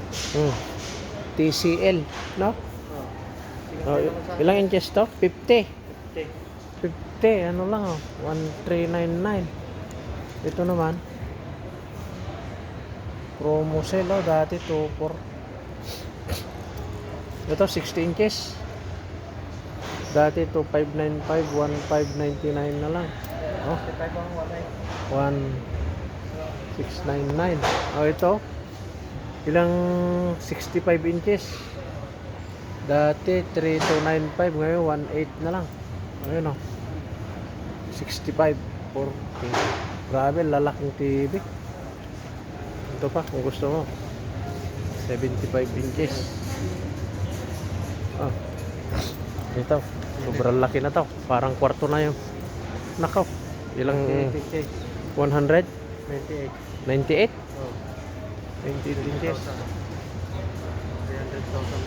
Hmm. TCL, no? Oh. Oh, ilang inches to? 50. 50. 50, ano lang oh. 1399. Ito naman. Promo sale oh. Dati 24. Ito 60 inches. Dati 2595, 1599 na lang. Oh, 55 ang 1699. Oh, ito. Ilang 65 inches. Dati 3295, ngayon 18 na lang. Ayun oh. 65 40. Grabe, lalaking TV. Ito pa kung gusto mo. 75 inches. Oh. Ito, sobrang laki na to. Parang kwarto na yun. Nakaw. Ilang 28 inches. 100? 28. 98? Oh. 98 inches. 300,000